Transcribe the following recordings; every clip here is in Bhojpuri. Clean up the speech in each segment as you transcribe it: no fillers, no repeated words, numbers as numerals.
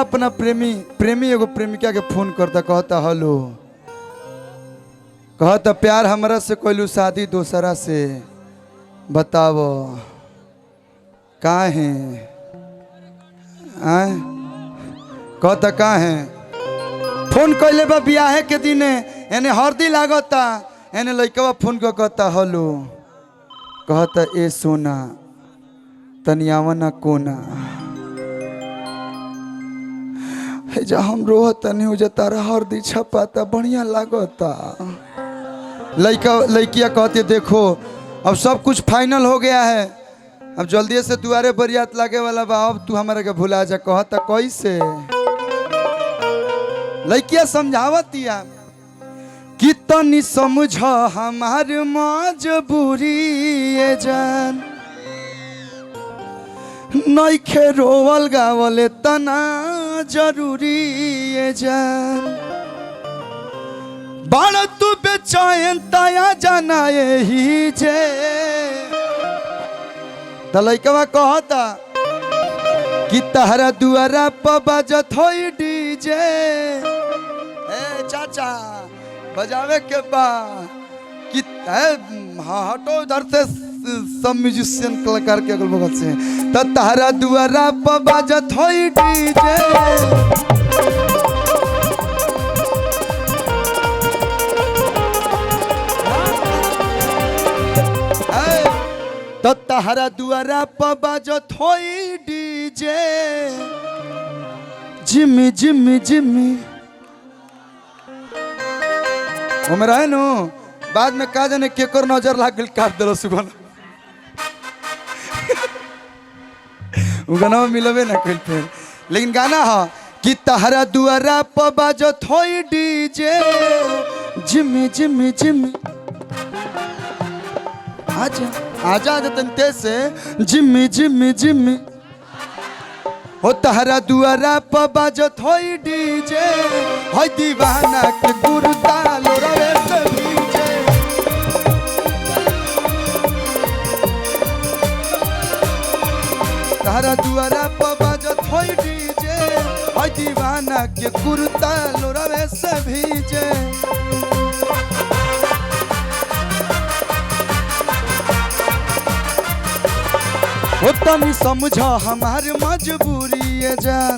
अपना प्रेमी एगो प्रेमिका के फोन करता, कहता हेलो, कहता प्यार हमरा से कोइलू शादी दूसरा से, बताओ कहाँ है? कहता कहाँ है? फोन कैले बा बियाहे के दिन, एने हरदी लागता, एने लइकवा फोन को कहता हेलो, कहता ए सोना तनियावा ना कोना जा हम रोहत नहीं हो जाता हरदी छपाता बढ़िया लागता। लड़किया कहती देखो अब सब कुछ फाइनल हो गया है, अब जल्दी से दुआरे बरियात लागे वाला बा, अब तू हमारे के भुला जा। कहता कैसे? लड़किया समझावतिया कि तनी समझ हमार मजबूरी ये जान, नइखे रोवल गावले तना जरूरी ये जान, बड़ तू बेचैन तया जाना यही जे। लइकवा कहता कि तहरा दुआरा पर बजत होई डीजे, ए चाचा बजावे के बा कि हटो उधर से सब म्यूजिशियन कलाकार के अगल बगल से, तो तहरा दुआरा पर बजत होई डीजे, तो तहरा दुआरा पर बजत होई डीजे, जिम्मी जिम्मी जिम्मी उमेरा है नो, बाद में का जाने केकर नजर लाग गल काट दिलो सुबह गाना मिलबे ना कल फिर, लेकिन गाना है कि तहरा दुआरा पर बजत होई डीजे, जिम्मी जिम्मी जिम्मी आजा आजा तंते से, जिम्मी जिम्मी जिम्मी हो तहरा दुआरा पर बजत होई डीजे, होई दीवाना के गुरता लोरवे से भीजे, तहरा दुआरा पर बजत होई डीजे, होई दीवाना के गुरता लोरवे से भीजे। हो तनी समझ हमार मजबूरी ये जान,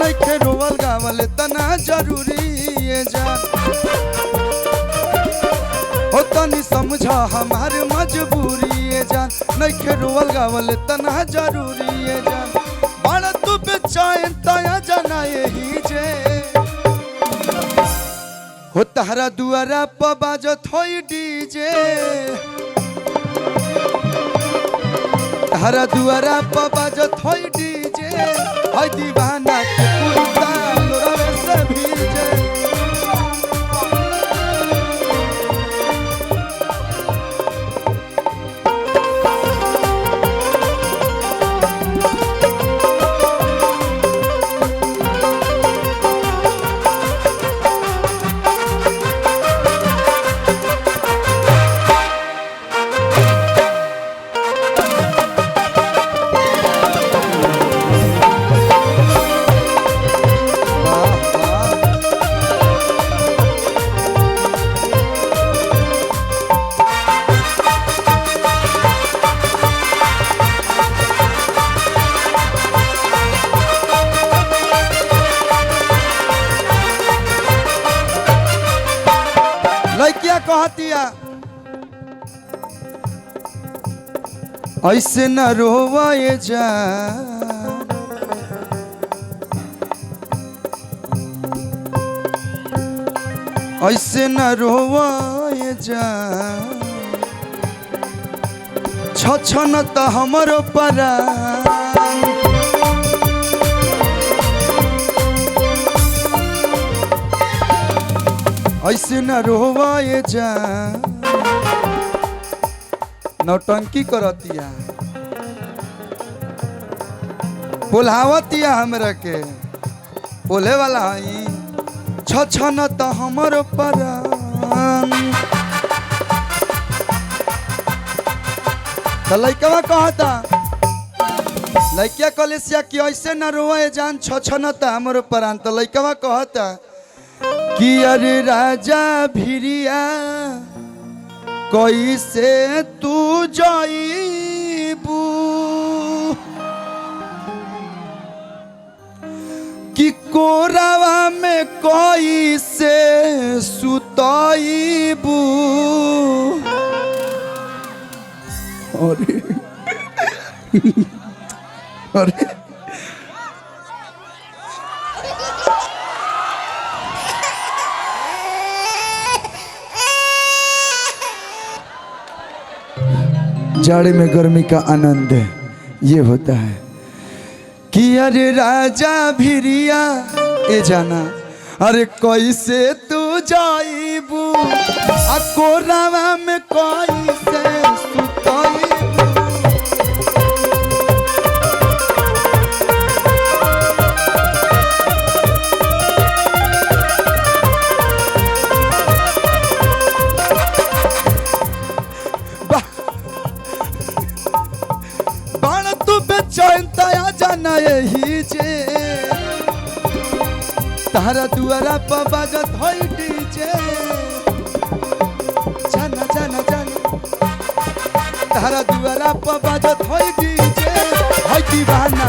नइखे रोवल गावल तना जरूरी ये जान, हो तनी समझ हमार मजबूरी ये जान, नइखे रोवल गावल तना जरूरी ये जान, बड़ तू बेचैन तया जाना यही जे, हो तहरा दुआरा पर बजत होई डीजे, तहरा दुआरा पर बजत होई डीजे, होई दीवाना के कुर्ता लोरवे से भीजे। लड़किया कहतिया ऐसे न रोवाए जान, ऐसे न रोवाए जान, छछन त हमरो परान, ऐसे न रोवाए जान। नौटंकी करतिया, बोलावतिया हमरा के, बोले वाला हई छछन त हमरो परान। त लइकवा कहता लइकिया कलेसिया कि ऐसे न रोए जान छछनता हमरो प्राण। तो लइकवा कहता कि अरे राजा भिरिया कैसे तू जाइबू कि कोरावा में कैसे सुताइबू। अरे अरे जाड़े में गर्मी का आनंद ये होता है कि अरे राजा भिरिया ए जाना अरे कैसे तू जाइबू आ कोरावा में कैसे सुताइबू। जाना यही जे तारा दुआरा पर बाजत होई डीजे। जाना जाना जाना तारा दुआरा पर बाजत होई डीजे। हाय दीवाना